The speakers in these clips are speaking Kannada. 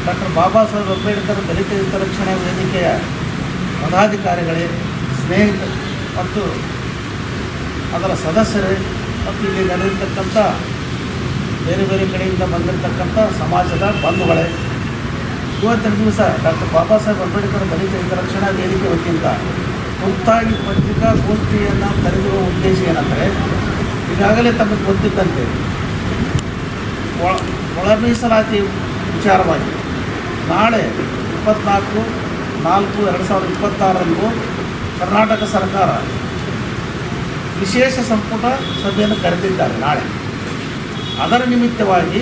ಡಾಕ್ಟರ್ ಬಾಬಾ ಸಾಹೇಬ್ ಅಂಬೇಡ್ಕರ್ ದಲಿತ ಹಿತರಕ್ಷಣಾ ವೇದಿಕೆಯ ಪದಾಧಿಕಾರಿಗಳೇ, ಸ್ನೇಹಿತರು ಮತ್ತು ಅದರ ಸದಸ್ಯರೇ ಮತ್ತು ಇಲ್ಲಿ ನಡೆದಿರ್ತಕ್ಕಂಥ ಬೇರೆ ಬೇರೆ ಕಡೆಯಿಂದ ಬಂದಿರತಕ್ಕಂಥ ಸಮಾಜದ ಬಂಧುಗಳೇ, ಇವತ್ತಿನ ದಿವಸ ಡಾಕ್ಟರ್ ಬಾಬಾ ಸಾಹೇಬ್ ಅಂಬೇಡ್ಕರ್ ದಲಿತ ಹಿತರಕ್ಷಣಾ ವೇದಿಕೆ ವತಿಯಿಂದ ತುರ್ತಾಗಿ ಪತ್ರಿಕಾಗೋಷ್ಠಿಯನ್ನು ಕರೆಯುವ ಉದ್ದೇಶ ಏನಂದರೆ, ಈಗಾಗಲೇ ತಮಗೆ ಗೊತ್ತಿದ್ದಂತೆ ಒಳ ಮೀಸಲಾತಿ ವಿಚಾರವಾಗಿ ನಾಳೆ 24/4/2026 ಕರ್ನಾಟಕ ಸರ್ಕಾರ ವಿಶೇಷ ಸಂಪುಟ ಸಭೆಯನ್ನು ಕರೆದಿದ್ದಾರೆ. ನಾಳೆ ಅದರ ನಿಮಿತ್ತವಾಗಿ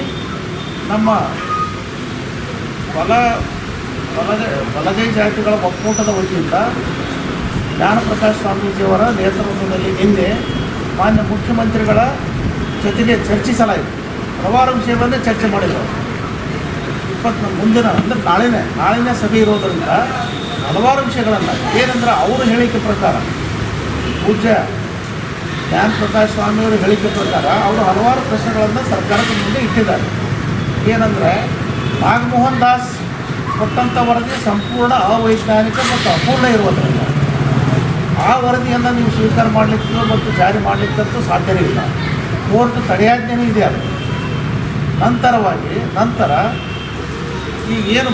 ನಮ್ಮ ಬಲಗೈ ಜಾತಿಗಳ ಒಕ್ಕೂಟದ ವತಿಯಿಂದ ಜ್ಞಾನಪ್ರಕಾಶ್ ಸ್ವಾಮೀಜಿಯವರ ನೇತೃತ್ವದಲ್ಲಿ ನಿನ್ನೆ ಮಾನ್ಯ ಮುಖ್ಯಮಂತ್ರಿಗಳ ಜೊತೆಗೆ ಚರ್ಚಿಸಲಾಯಿತು. ಹಲವಾರು ವಿಷಯಗಳನ್ನೇ ಚರ್ಚೆ ಮಾಡಿದರು. ಮುಂದಿನ ಅಂದರೆ ನಾಳಿನ ಸಭೆ ಇರೋದರಿಂದ ಹಲವಾರು ವಿಷಯಗಳನ್ನು ಏನಂದ್ರೆ ಅವರು ಹೇಳಿಕೆ ಪ್ರಕಾರ, ಪೂಜ್ಯ ಜ್ಞಾನಪ್ರಕಾಶ್ ಸ್ವಾಮಿಯವರ ಹೇಳಿಕೆ ಪ್ರಕಾರ ಅವರು ಹಲವಾರು ಪ್ರಶ್ನೆಗಳನ್ನು ಸರ್ಕಾರದ ಮುಂದೆ ಇಟ್ಟಿದ್ದಾರೆ. ಏನಂದರೆ, ನಾಗಮೋಹನ್ ದಾಸ್ ಕೊಟ್ಟಂಥ ವರದಿ ಸಂಪೂರ್ಣ ಅವೈಜ್ಞಾನಿಕ ಮತ್ತು ಅಪೂರ್ಣ ಇರುವುದರಿಂದ ಆ ವರದಿಯನ್ನು ನೀವು ಸ್ವೀಕಾರ ಮಾಡಲಿಕ್ಕೆ ಮತ್ತು ಜಾರಿ ಮಾಡಲಿಕ್ಕಂತೂ ಸಾಧ್ಯವೇ ಇಲ್ಲ. ಕೋರ್ಟ್ ತಡೆಯಾಜ್ಞೆನೂ ಇದೆ. ಅದು ನಂತರ ಈಗೇನು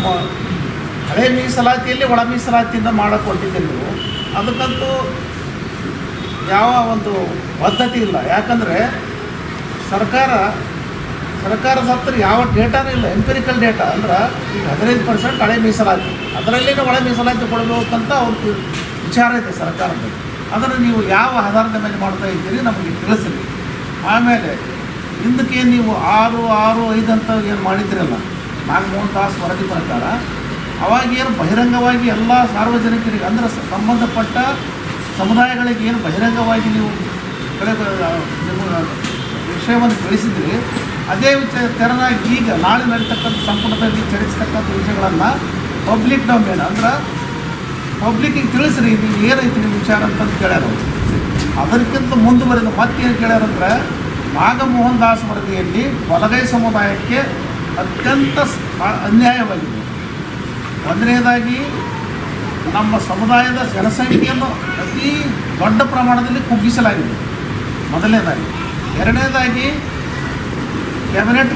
ಹಳೆ ಮೀಸಲಾತಿಯಲ್ಲಿ ಒಳ ಮೀಸಲಾತಿಯಿಂದ ಮಾಡಿಕೊಟ್ಟಿದ್ದೀರಿ ನೀವು, ಅದಕ್ಕಂತೂ ಯಾವ ಒಂದು ಪದ್ಧತಿ ಇಲ್ಲ. ಯಾಕಂದರೆ ಸರ್ಕಾರದ ಹತ್ತಿರ ಯಾವ ಡೇಟಾನೂ ಇಲ್ಲ, ಎಂಪಿರಿಕಲ್ ಡೇಟಾ. ಅಂದ್ರೆ ಈಗ 15% ಹಳೆ ಮೀಸಲಾತಿ, ಅದರಲ್ಲಿನೇ ಒಳ ಮೀಸಲಾತಿ ಕೊಡಬೇಕಂತ ಅವ್ರ ವಿಚಾರ ಇದೆ ಸರ್ಕಾರದ. ಅದನ್ನು ನೀವು ಯಾವ ಆಧಾರದ ಮೇಲೆ ಮಾಡ್ತಾ ಇದ್ದೀರಿ ನಮಗೆ ತಿಳಿಸ್ರಿ. ಆಮೇಲೆ ಹಿಂದಕ್ಕೆ ನೀವು 6-6-5 ಅಂತ ಏನು ಮಾಡಿದ್ದೀರಲ್ಲ ನಾಗಮೋಹನ್ ದಾಸ್ ವರದಿ ಪ್ರಕಾರ, ಅವಾಗೇನು ಬಹಿರಂಗವಾಗಿ ಎಲ್ಲ ಸಾರ್ವಜನಿಕರಿಗೆ ಅಂದರೆ ಸಂಬಂಧಪಟ್ಟ ಸಮುದಾಯಗಳಿಗೆ ಏನು ಬಹಿರಂಗವಾಗಿ ನೀವು ನಿಮ್ಮ ವಿಷಯವನ್ನು ತಿಳಿಸಿದ್ರಿ, ಅದೇ ತೆರನಾಗಿ ಈಗ ನಾಳೆ ನಡೀತಕ್ಕಂಥ ಸಂಪುಟದಲ್ಲಿ ಚರ್ಚಿಸ್ತಕ್ಕಂಥ ವಿಷಯಗಳನ್ನು ಪಬ್ಲಿಕ್ ಡೊಮೇನ್ ಅಂದ್ರೆ ಪಬ್ಲಿಕ್ಕಿಗೆ ತಿಳಿಸ್ರಿ, ನೀವು ಏನೈತಿ ನಿಮ್ಮ ವಿಚಾರ ಅಂತಂದು ಕೇಳ್ಯಾರ. ಅದಕ್ಕಿಂತ ಮುಂದುವರೆದು ಮತ್ತೇನು ಕೇಳ್ಯಾರಂದ್ರೆ, ನಾಗಮೋಹನ್ ದಾಸ್ ವರದಿಯಲ್ಲಿ ಬಲಗೈ ಸಮುದಾಯಕ್ಕೆ ಅತ್ಯಂತ ಅನ್ಯಾಯವಾಗಿದೆ. ಒಂದನೇದಾಗಿ ನಮ್ಮ ಸಮುದಾಯದ ಜನಸಂಖ್ಯೆಯನ್ನು ಅತಿ ದೊಡ್ಡ ಪ್ರಮಾಣದಲ್ಲಿ ಕುಗ್ಗಿಸಲಾಗಿದೆ, ಮೊದಲನೇದಾಗಿ. ಎರಡನೇದಾಗಿ ಕ್ಯಾಬಿನೆಟ್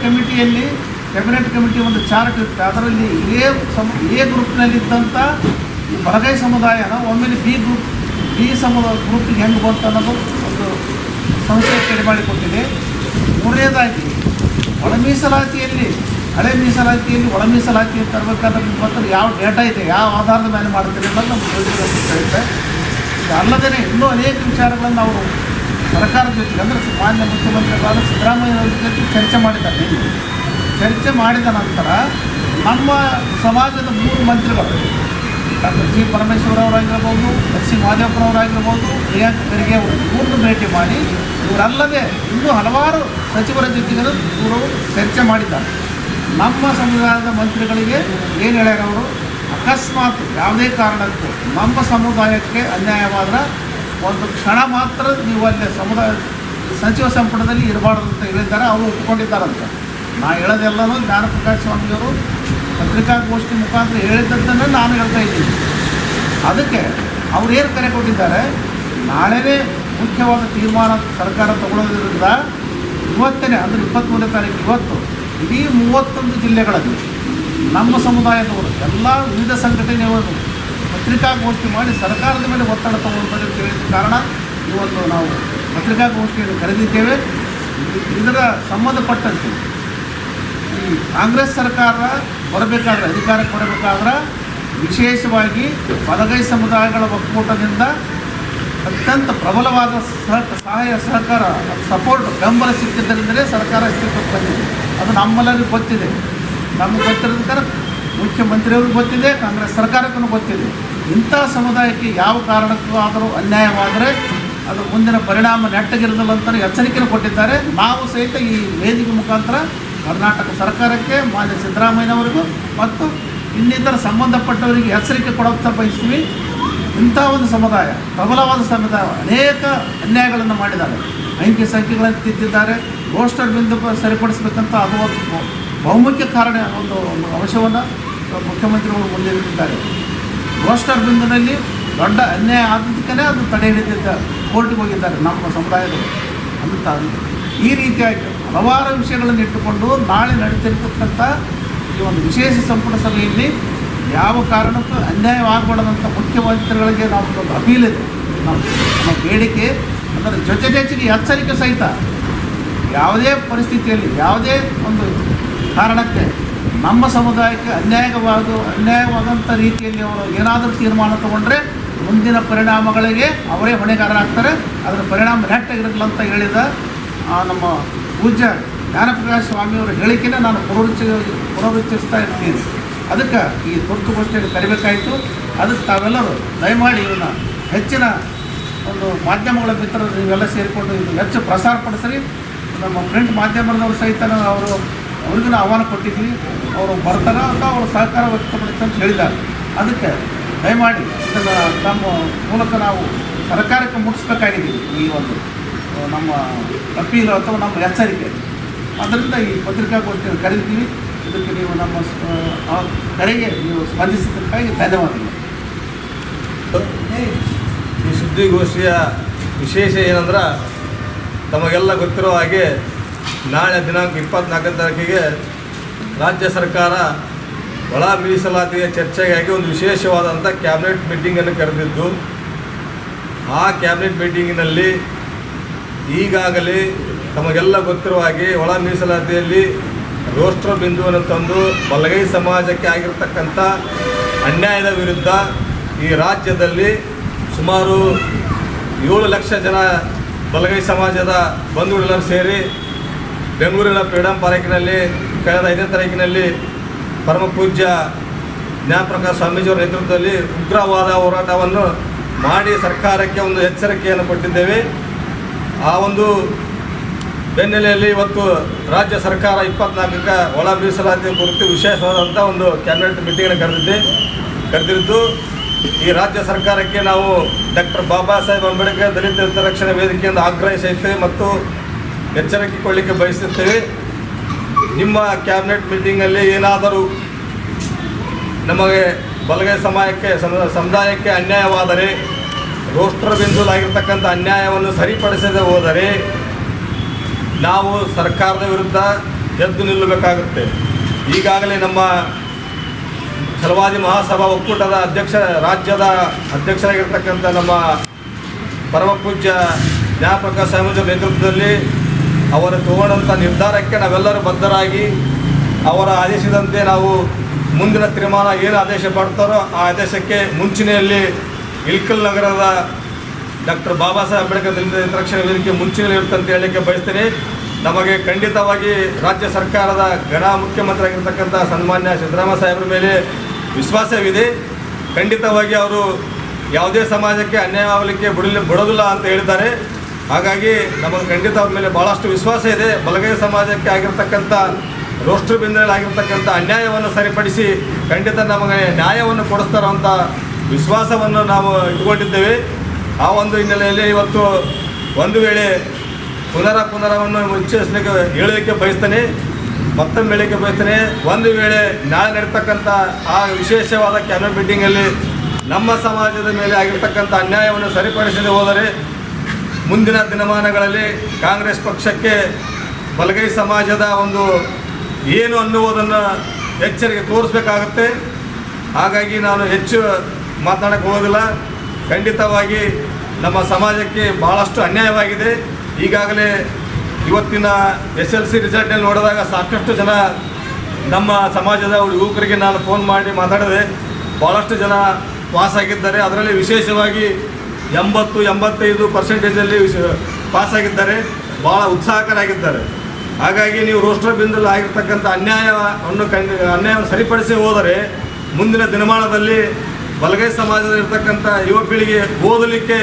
ಕಮಿಟಿ ಒಂದು ಚಾರ್ಟ್ ಇರುತ್ತೆ, ಅದರಲ್ಲಿ ಎ ಗ್ರೂಪ್ನಲ್ಲಿದ್ದಂಥ ಈ ಬಲಗೈ ಸಮುದಾಯನ ಒಮ್ಮೆಲೆ ಬಿ ಗ್ರೂಪಿಗೆ ಹೆಂಗೆ ಬಂತು ಅನ್ನೋದು ಒಂದು ಸಂಶಯ ಕಡಿಮೆ ಮಾಡಿಕೊಟ್ಟಿದೆ. ಮೂರನೇದಾಗಿ ಹಳೆ ಮೀಸಲಾತಿಯಲ್ಲಿ ಒಳ ಮೀಸಲಾತಿ ತರಬೇಕಾದ್ರೆ ನಿಮ್ಮ ಹತ್ರ ಯಾವ ಡೇಟಾ ಇದೆ, ಯಾವ ಆಧಾರದ ಮೇಲೆ ಮಾಡ್ತೀರಿ ಅನ್ನೋದು ನಮ್ಗೆ ತಿಳಿಸುತ್ತೆ. ಅಲ್ಲದೇ ಇನ್ನೂ ಅನೇಕ ವಿಚಾರಗಳನ್ನು ಅವರು ಸರ್ಕಾರದ ಜೊತೆಗೆ ಅಂದರೆ ಮಾನ್ಯ ಮುಖ್ಯಮಂತ್ರಿಗಳಾದ ಸಿದ್ದರಾಮಯ್ಯ ಅವರ ಜೊತೆ ಚರ್ಚೆ ಮಾಡಿದ್ದಾರೆ. ಚರ್ಚೆ ಮಾಡಿದ ನಂತರ ನಮ್ಮ ಸಮಾಜದ 3 ಮಂತ್ರಿಗಳು, ಡಾಕ್ಟರ್ ಜಿ ಪರಮೇಶ್ವರ್ ಅವರಾಗಿರ್ಬೋದು, ಎಸ್ ಸಿ ಮಾದೇವಪ್ಪನವರಾಗಿರ್ಬೋದು, ಪ್ರಿಯಾಂಕ್ ಖರ್ಗೆ ಅವರು 3 ಭೇಟಿ ಮಾಡಿ ಇವರಲ್ಲದೆ ಇನ್ನೂ ಹಲವಾರು ಸಚಿವರ ಜೊತೆಗೆ ಇವರು ಚರ್ಚೆ ಮಾಡಿದ್ದಾರೆ. ನಮ್ಮ ಸಮುದಾಯದ ಮಂತ್ರಿಗಳಿಗೆ ಏನು ಹೇಳ್ಯಾರ ಅವರು, ಅಕಸ್ಮಾತ್ ಯಾವುದೇ ಕಾರಣಕ್ಕೂ ನಮ್ಮ ಸಮುದಾಯಕ್ಕೆ ಅನ್ಯಾಯವಾದರೆ ಒಂದು ಕ್ಷಣ ಮಾತ್ರ ನೀವು ಅಲ್ಲಿ ಸಚಿವ ಸಂಪುಟದಲ್ಲಿ ಇರಬಾರ್ದು ಅಂತ ಹೇಳಿದ್ದಾರೆ. ಅವರು ಒಪ್ಪಿಕೊಂಡಿದ್ದಾರಂತ. ನಾ ಹೇಳೋದೆಲ್ಲನೂ ಜ್ಞಾನಪ್ರಕಾಶ್ ಸ್ವಾಮಿಯವರು ಪತ್ರಿಕಾಗೋಷ್ಠಿ ಮುಖಾಂತರ ಹೇಳಿದ್ದನ್ನು ನಾನು ಹೇಳ್ತಾ ಇದ್ದೀನಿ. ಅದಕ್ಕೆ ಅವ್ರು ಏನು ಕರೆ ಕೊಟ್ಟಿದ್ದಾರೆ, ನಾಳೆನೇ ಮುಖ್ಯವಾದ ತೀರ್ಮಾನ ಸರ್ಕಾರ ತಗೊಳ್ಳೋದ್ರಿಂದ ಇವತ್ತೇ ಅಂದರೆ 23ನೇ ತಾರೀಕು ಇವತ್ತು ಇಡೀ 31 ಜಿಲ್ಲೆಗಳಲ್ಲಿ ನಮ್ಮ ಸಮುದಾಯದವರು ಎಲ್ಲ ವಿವಿಧ ಸಂಘಟನೆಯವರು ಪತ್ರಿಕಾಗೋಷ್ಠಿ ಮಾಡಿ ಸರ್ಕಾರದ ಮೇಲೆ ಒತ್ತಡ ತಗೊಳ್ತಾರೆ ಅಂತ ಹೇಳಿದ ಕಾರಣ ಇವತ್ತು ನಾವು ಪತ್ರಿಕಾಗೋಷ್ಠಿಯನ್ನು ಕರೆದಿದ್ದೇವೆ. ಇದರ ಸಂಬಂಧಪಟ್ಟಂತೆ ಈ ಕಾಂಗ್ರೆಸ್ ಸರ್ಕಾರ ಅಧಿಕಾರಕ್ಕೆ ಬರಬೇಕಾದ್ರೆ ವಿಶೇಷವಾಗಿ ಬಲಗೈ ಸಮುದಾಯಗಳ ಒಕ್ಕೂಟದಿಂದ ಅತ್ಯಂತ ಪ್ರಬಲವಾದ ಸಹಕಾರ ಬೆಂಬಲ ಸಿಕ್ಕಿದ್ದರಿಂದಲೇ ಸರ್ಕಾರ ಅಸ್ತಿತ್ವಕ್ಕೆ ಬಂದಿದೆ. ಅದು ನಮ್ಮೆಲ್ಲರಿಗೂ ಗೊತ್ತಿದೆ. ನಮಗೆ ಗೊತ್ತಿರೋದಕ್ಕೆ ಮುಖ್ಯಮಂತ್ರಿಯವ್ರಿಗೆ ಗೊತ್ತಿದೆ, ಕಾಂಗ್ರೆಸ್ ಸರ್ಕಾರಕ್ಕೂ ಗೊತ್ತಿದೆ. ಇಂಥ ಸಮುದಾಯಕ್ಕೆ ಯಾವ ಕಾರಣಕ್ಕೂ ಆದರೂ ಅನ್ಯಾಯವಾದರೆ ಅದು ಮುಂದಿನ ಪರಿಣಾಮ ನೆಟ್ಟಗಿರೋದಿಲ್ಲ ಅಂತ ಎಚ್ಚರಿಕೆಯನ್ನು ಕೊಟ್ಟಿದ್ದಾರೆ. ನಾವು ಸಹಿತ ಈ ವೇದಿಕೆ ಮುಖಾಂತರ ಕರ್ನಾಟಕ ಸರ್ಕಾರಕ್ಕೆ, ಮಾನ್ಯ ಸಿದ್ದರಾಮಯ್ಯನವರಿಗೂ ಮತ್ತು ಇನ್ನಿತರ ಸಂಬಂಧಪಟ್ಟವರಿಗೆ ಎಚ್ಚರಿಕೆ ಕೊಡೋಕ್ಕೆ ಬಯಸ್ತೀವಿ. ಇಂಥ ಒಂದು ಸಮುದಾಯ, ಪ್ರಬಲವಾದ ಸಮುದಾಯ ಅನೇಕ ಅನ್ಯಾಯಗಳನ್ನು ಮಾಡಿದ್ದಾರೆ. ಅಂಕಿ ಸಂಖ್ಯೆಗಳನ್ನು ತಿದ್ದಿದ್ದಾರೆ. ರೋಸ್ಟರ್ ಬಿಂದು ಸರಿಪಡಿಸಬೇಕಂತ ಅದು ಬಹುಮುಖ್ಯ ಕಾರಣ ಒಂದು ಅಂಶವನ್ನು ಮುಖ್ಯಮಂತ್ರಿಗಳು ಮುಂದೆ ನಿಂತಿದ್ದಾರೆ. ರೋಸ್ಟರ್ ಬಿಂದುನಲ್ಲಿ ದೊಡ್ಡ ಅನ್ಯಾಯ ಆದದಕ್ಕೇ ಅದು ತಡೆ ಹಿಡಿದಿದ್ದ ಕೋರ್ಟಿಗೆ ಹೋಗಿದ್ದಾರೆ ನಮ್ಮ ಸಮುದಾಯದವರು. ಅಂತ ಈ ರೀತಿಯಾಗಿ ಹಲವಾರು ವಿಷಯಗಳನ್ನು ಇಟ್ಟುಕೊಂಡು ನಾಳೆ ನಡೀತಿರ್ತಕ್ಕಂಥ ಈ ಒಂದು ವಿಶೇಷ ಸಂಪುಟ ಸಭೆಯಲ್ಲಿ ಯಾವ ಕಾರಣಕ್ಕೂ ಅನ್ಯಾಯವಾಗಬಾರ್ದಂಥ ಮುಖ್ಯಮಂತ್ರಿಗಳಿಗೆ ನಮ್ಮದೊಂದು ಅಪೀಲ್ ಇದೆ. ನಮ್ಮ ಬೇಡಿಕೆ ಅದರ ಜೊತೆಗೆ ಎಚ್ಚರಿಕೆ ಸಹಿತ ಯಾವುದೇ ಪರಿಸ್ಥಿತಿಯಲ್ಲಿ ಯಾವುದೇ ಒಂದು ಕಾರಣಕ್ಕೆ ನಮ್ಮ ಸಮುದಾಯಕ್ಕೆ ಅನ್ಯಾಯವಾದಂಥ ರೀತಿಯಲ್ಲಿ ಅವರು ಏನಾದರೂ ತೀರ್ಮಾನ ತಗೊಂಡ್ರೆ ಮುಂದಿನ ಪರಿಣಾಮಗಳಿಗೆ ಅವರೇ ಹೊಣೆಗಾರರಾಗ್ತಾರೆ. ಅದರ ಪರಿಣಾಮ ನೆಟ್ಟಾಗಿರಲಿಲ್ಲ ಅಂತ ಹೇಳಿದ ನಮ್ಮ ಪೂಜ್ಯ ಜ್ಞಾನಪ್ರಕಾಶ ಸ್ವಾಮಿಯವರ ಹೇಳಿಕೆನೇ ನಾನು ಪುನರುಚ್ಚರಿಸ್ತಾ ಇರ್ತೀನಿ. ಅದಕ್ಕೆ ಈ ತುರ್ತುಗೋಷ್ಠಿಯಲ್ಲಿ ಕರಿಬೇಕಾಯಿತು. ಅದಕ್ಕೆ ತಾವೆಲ್ಲರೂ ದಯಮಾಡಿ ಇವನ್ನ ಹೆಚ್ಚಿನ ಒಂದು ಮಾಧ್ಯಮಗಳ ಮಿತ್ರರು ನೀವೆಲ್ಲ ಸೇರಿಕೊಂಡು ಇದು ಹೆಚ್ಚು ಪ್ರಸಾರ ಪಡಿಸ್ರಿ. ನಮ್ಮ ಪ್ರಿಂಟ್ ಮಾಧ್ಯಮದವರು ಸಹಿತ ಅವ್ರಿಗೂ ಆಹ್ವಾನ ಕೊಟ್ಟಿದ್ವಿ. ಅವರು ಬರ್ತಾರ ಅಂತ ಅವರು ಸಹಕಾರ ವ್ಯಕ್ತಪಡಿಸಿ ಅಂತ ಹೇಳಿದ್ದಾರೆ. ಅದಕ್ಕೆ ದಯಮಾಡಿ ಇದನ್ನು ನಮ್ಮ ಮೂಲಕ ನಾವು ಸರ್ಕಾರಕ್ಕೆ ಮುಟ್ಟಿಸ್ಬೇಕಾಗಿದ್ದೀವಿ ಈ ಒಂದು ನಮ್ಮ ಅಪೀಲು ಅಥವಾ ನಮ್ಮ ಎಚ್ಚರಿಕೆ. ಆದ್ದರಿಂದ ಈ ಪತ್ರಿಕಾಗೋಷ್ಠಿಯನ್ನು ಕರೀತೀವಿ. ಇದಕ್ಕೆ ನೀವು ನಮ್ಮ ಕರೆಗೆ ನೀವು ಸ್ಪಂದಿಸಿದ್ದಕ್ಕಾಗಿ ಧನ್ಯವಾದಗಳು. ಈ ಸುದ್ದಿಗೋಷ್ಠಿಯ ವಿಶೇಷ ಏನಂದ್ರೆ ತಮಗೆಲ್ಲ ಗೊತ್ತಿರೋ ಹಾಗೆ ನಾಳೆ ದಿನಾಂಕ 24ನೇ ತಾರೀಕಿಗೆ ರಾಜ್ಯ ಸರ್ಕಾರ ಒಳ ಮೀಸಲಾತಿಯ ಚರ್ಚೆಗಾಗಿ ಒಂದು ವಿಶೇಷವಾದಂಥ ಕ್ಯಾಬಿನೆಟ್ ಮೀಟಿಂಗನ್ನು ಕರೆದಿದ್ದು, ಆ ಕ್ಯಾಬಿನೆಟ್ ಮೀಟಿಂಗಿನಲ್ಲಿ ಈಗಾಗಲೇ ತಮಗೆಲ್ಲ ಗೊತ್ತಿರುವ ಹಾಗೆ ಒಳ ಮೀಸಲಾತಿಯಲ್ಲಿ ರೋಸ್ಟರ್ ಬಿಂದುವನ್ನು ತಂದು ಬಲಗೈ ಸಮಾಜಕ್ಕೆ ಆಗಿರತಕ್ಕಂಥ ಅನ್ಯಾಯದ ವಿರುದ್ಧ ಈ ರಾಜ್ಯದಲ್ಲಿ ಸುಮಾರು 7 ಲಕ್ಷ ಜನ ಬಲಗೈ ಸಮಾಜದ ಬಂಧುಗಳೆಲ್ಲರೂ ಸೇರಿ ಬೆಂಗಳೂರಿನ ಫ್ರೀಡಮ್ ಪಾರ್ಕಿನಲ್ಲಿ ಕಳೆದ 5ನೇ ತಾರೀಕಿನಲ್ಲಿ ಪರಮ ಪೂಜ್ಯ ಜ್ಞಾನಪ್ರಕಾಶ ಸ್ವಾಮೀಜಿಯವರ ನೇತೃತ್ವದಲ್ಲಿ ಉಗ್ರವಾದ ಹೋರಾಟವನ್ನು ಮಾಡಿ ಸರ್ಕಾರಕ್ಕೆ ಒಂದು ಎಚ್ಚರಿಕೆಯನ್ನು ಕೊಟ್ಟಿದ್ದೇವೆ. ಆ ಒಂದು ಬೆನ್ನೆಲೆಯಲ್ಲಿ ಇವತ್ತು ರಾಜ್ಯ ಸರ್ಕಾರ 24ಕ್ಕೆ ಒಳ ಮೀಸಲಾತಿ ಕುರಿತು ವಿಶೇಷವಾದಂಥ ಒಂದು ಕ್ಯಾಬಿನೆಟ್ ಮೀಟಿಂಗನ್ನು ಕರೆದಿದ್ದು, ಈ ರಾಜ್ಯ ಸರ್ಕಾರಕ್ಕೆ ನಾವು ಡಾಕ್ಟರ್ ಬಾಬಾ ಸಾಹೇಬ್ ಅಂಬೇಡ್ಕರ್ ದಲಿತ ಹಿತರಕ್ಷಣಾ ವೇದಿಕೆಯಿಂದ ಆಗ್ರಹಿಸುತ್ತೇವೆ ಮತ್ತು ಎಚ್ಚರಿಕೆ ಕೊಡಲಿಕ್ಕೆ ಬಯಸುತ್ತೇವೆ. ನಿಮ್ಮ ಕ್ಯಾಬಿನೆಟ್ ಮೀಟಿಂಗಲ್ಲಿ ಏನಾದರೂ ನಮಗೆ ಬಲಗೈ ಸಮುದಾಯಕ್ಕೆ ಅನ್ಯಾಯವಾದರೆ, ರೋಸ್ಟರ್ ಬಿಂದುಲಾಗಿರ್ತಕ್ಕಂಥ ಅನ್ಯಾಯವನ್ನು ಸರಿಪಡಿಸದೆ ಹೋದರೆ ನಾವು ಸರ್ಕಾರದ ವಿರುದ್ಧ ಎದ್ದು ನಿಲ್ಲಬೇಕಾಗುತ್ತೆ. ಈಗಾಗಲೇ ನಮ್ಮ ಛಲವಾದಿ ಮಹಾಸಭಾ ಒಕ್ಕೂಟದ ರಾಜ್ಯದ ಅಧ್ಯಕ್ಷರಾಗಿರ್ತಕ್ಕಂಥ ನಮ್ಮ ಪರಮ ಪೂಜ್ಯ ಜ್ಞಾನಪ್ರಕಾಶ ಸ್ವಾಮೀಜಿಯವರ ನೇತೃತ್ವದಲ್ಲಿ ಅವರು ತಗೊಂಡಂಥ ನಿರ್ಧಾರಕ್ಕೆ ನಾವೆಲ್ಲರೂ ಬದ್ಧರಾಗಿ ಅವರ ಆದೇಶದಂತೆ ನಾವು ಮುಂದಿನ ತೀರ್ಮಾನ ಏನು ಆದೇಶ ಮಾಡ್ತಾರೋ ಆ ಆದೇಶಕ್ಕೆ ಮುಂಚೂಣಿಯಲ್ಲಿ ಇಳಕಲ್ ನಗರದ ಡಾಕ್ಟರ್ ಬಾಬಾ ಸಾಹೇಬ್ ಅಂಬೇಡ್ಕರ್ ದಲಿತ ಹಿತರಕ್ಷಣಾ ವೇದಿಕೆ ಮುಂಚೂಣಿಯಲ್ಲಿ ಇರುತ್ತಂತ ಹೇಳಲಿಕ್ಕೆ ಬಯಸ್ತೇನೆ. ನಮಗೆ ಖಂಡಿತವಾಗಿ ರಾಜ್ಯ ಸರ್ಕಾರದ ಮುಖ್ಯಮಂತ್ರಿ ಆಗಿರ್ತಕ್ಕಂಥ ಸನ್ಮಾನ್ಯ ಸಿದ್ದರಾಮಯ್ಯ ಸಾಹೇಬರ ಮೇಲೆ ವಿಶ್ವಾಸವಿದೆ. ಖಂಡಿತವಾಗಿ ಅವರು ಯಾವುದೇ ಸಮಾಜಕ್ಕೆ ಅನ್ಯಾಯವಾಗಲಿಕ್ಕೆ ಬಿಡೋದಿಲ್ಲ ಅಂತ ಹೇಳಿದ್ದಾರೆ. ಹಾಗಾಗಿ ನಮಗೆ ಖಂಡಿತ ಅವ್ರ ಮೇಲೆ ಭಾಳಷ್ಟು ವಿಶ್ವಾಸ ಇದೆ. ಬಲಗೈ ಸಮಾಜಕ್ಕೆ ಆಗಿರ್ತಕ್ಕಂಥ ರೋಸ್ಟರ್ ಬಿಂದುಗಳಲ್ಲಿ ಆಗಿರ್ತಕ್ಕಂಥ ಅನ್ಯಾಯವನ್ನು ಸರಿಪಡಿಸಿ ಖಂಡಿತ ನಮಗೆ ನ್ಯಾಯವನ್ನು ಕೊಡಿಸ್ತಾರೋ ಅಂತ ವಿಶ್ವಾಸವನ್ನು ನಾವು ಇಟ್ಕೊಂಡಿದ್ದೇವೆ. ಆ ಒಂದು ಹಿನ್ನೆಲೆಯಲ್ಲಿ ಇವತ್ತು ಒಂದು ವೇಳೆ ಪುನರವನ್ನು ಹೇಳಲಿಕ್ಕೆ ಬಯಸ್ತೇನೆ, ಮತ್ತೊಮ್ಮೆ ಹೇಳಲಿಕ್ಕೆ ಬಯಸ್ತೇನೆ. ಒಂದು ವೇಳೆ ನಾಳೆ ನಡೀತಕ್ಕಂಥ ಆ ವಿಶೇಷವಾದ ಕ್ಯಾಬಿನೆಟ್ ಮೀಟಿಂಗಲ್ಲಿ ನಮ್ಮ ಸಮಾಜದ ಮೇಲೆ ಆಗಿರ್ತಕ್ಕಂಥ ಅನ್ಯಾಯವನ್ನು ಸರಿಪಡಿಸದೆ ಹೋದರೆ ಮುಂದಿನ ದಿನಮಾನಗಳಲ್ಲಿ ಕಾಂಗ್ರೆಸ್ ಪಕ್ಷಕ್ಕೆ ಬಲಗೈ ಸಮಾಜದ ಒಂದು ಏನು ಅನ್ನುವುದನ್ನು ಎಚ್ಚರಿಕೆ ತೋರಿಸಬೇಕಾಗುತ್ತೆ. ಹಾಗಾಗಿ ನಾನು ಹೆಚ್ಚು ಮಾತನಾಡಕ್ಕೆ ಹೋಗೋದಿಲ್ಲ. ಖಂಡಿತವಾಗಿ ನಮ್ಮ ಸಮಾಜಕ್ಕೆ ಭಾಳಷ್ಟು ಅನ್ಯಾಯವಾಗಿದೆ. ಈಗಾಗಲೇ ಇವತ್ತಿನ SLC ರಿಸಲ್ಟ್ನಲ್ಲಿ ನೋಡಿದಾಗ ಸಾಕಷ್ಟು ಜನ ನಮ್ಮ ಸಮಾಜದ ಯುವಕರಿಗೆ ನಾನು ಫೋನ್ ಮಾಡಿ ಮಾತಾಡಿದೆ. ಭಾಳಷ್ಟು ಜನ ಪಾಸಾಗಿದ್ದಾರೆ. ಅದರಲ್ಲಿ ವಿಶೇಷವಾಗಿ 80-85% ಪಾಸಾಗಿದ್ದಾರೆ. ಭಾಳ ಉತ್ಸಾಹಕರಾಗಿದ್ದಾರೆ. ಹಾಗಾಗಿ ನೀವು ರೋಸ್ಟರ್ ಬಿಂದುಲ್ ಆಗಿರ್ತಕ್ಕಂಥ ಅನ್ಯಾಯವನ್ನು ಸರಿಪಡಿಸಿ ಹೋದರೆ ಮುಂದಿನ ದಿನಮಾನದಲ್ಲಿ ಬಲಗೈ ಸಮಾಜದಲ್ಲಿರ್ತಕ್ಕಂಥ ಯುವ ಪೀಳಿಗೆ ಓದಲಿಕ್ಕೆ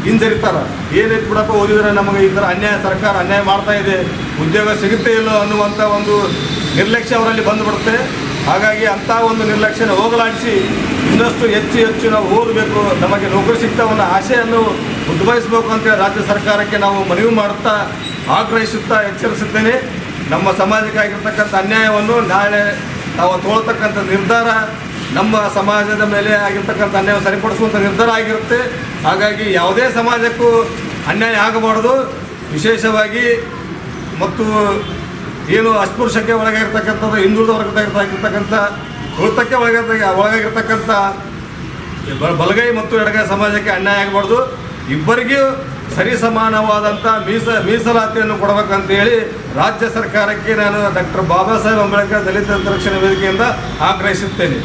ಹಿಂಜರಿತಾರೆ. ಏನೈತೆ ಬಿಡಪ್ಪ, ಓದಿದರೆ ನಮಗೆ ಈ ಥರ ಸರ್ಕಾರ ಅನ್ಯಾಯ ಮಾಡ್ತಾ ಇದೆ, ಉದ್ಯೋಗ ಸಿಗುತ್ತೆ ಇಲ್ಲೋ ಅನ್ನುವಂಥ ಒಂದು ನಿರ್ಲಕ್ಷ್ಯ ಅವರಲ್ಲಿ ಬಂದುಬಿಡುತ್ತೆ. ಹಾಗಾಗಿ ಅಂಥ ಒಂದು ನಿರ್ಲಕ್ಷ್ಯನ ಹೋಗಲಾಡಿಸಿ ಇನ್ನಷ್ಟು ಹೆಚ್ಚು ನಾವು ಓದಬೇಕು, ನಮಗೆ ನೌಕರಿ ಸಿಗ್ತಾವನ್ನ ಆಶೆಯನ್ನು ಉದ್ಭವಿಸಬೇಕು ಅಂತೇಳಿ ರಾಜ್ಯ ಸರ್ಕಾರಕ್ಕೆ ನಾವು ಮನವಿ ಮಾಡುತ್ತಾ ಆಗ್ರಹಿಸುತ್ತಾ ಎಚ್ಚರಿಸುತ್ತೇನೆ. ನಮ್ಮ ಸಮಾಜಕ್ಕೆ ಆಗಿರ್ತಕ್ಕಂಥ ಅನ್ಯಾಯವನ್ನು ನಾಳೆ ತಾವು ತಗೊಳ್ತಕ್ಕಂಥ ನಿರ್ಧಾರ ನಮ್ಮ ಸಮಾಜದ ಮೇಲೆ ಆಗಿರ್ತಕ್ಕಂಥ ಅನ್ಯಾಯ ಸರಿಪಡಿಸುವಂಥ ನಿರ್ಧಾರ ಆಗಿರುತ್ತೆ. ಹಾಗಾಗಿ ಯಾವುದೇ ಸಮಾಜಕ್ಕೂ ಅನ್ಯಾಯ ಆಗಬಾರ್ದು. ವಿಶೇಷವಾಗಿ ಮತ್ತು ಏನು ಅಸ್ಪೃಶ್ಯಕ್ಕೆ ಒಳಗಾಗಿರ್ತಕ್ಕಂಥದ್ದು, ಹಿಂದುಳಿದ ವರ್ಗದಾಗಿರ್ತಕ್ಕಂಥ ತುಳಿತಕ್ಕೆ ಒಳಗಾಗಿರ್ತಕ್ಕಂಥ ಬಲಗೈ ಮತ್ತು ಎಡಗೈ ಸಮಾಜಕ್ಕೆ ಅನ್ಯಾಯ ಆಗಬಾರ್ದು. ಇಬ್ಬರಿಗೂ ಸರಿ ಸಮಾನವಾದಂಥ ಮೀಸಲಾತಿಯನ್ನು ಕೊಡಬೇಕಂತೇಳಿ ರಾಜ್ಯ ಸರ್ಕಾರಕ್ಕೆ ನಾನು ಡಾಕ್ಟರ್ ಬಾಬಾ ಸಾಹೇಬ್ ಅಂಬೇಡ್ಕರ್ ದಲಿತ ರಕ್ಷಣಾ ವೇದಿಕೆಯಿಂದ ಆಗ್ರಹಿಸುತ್ತೇನೆ.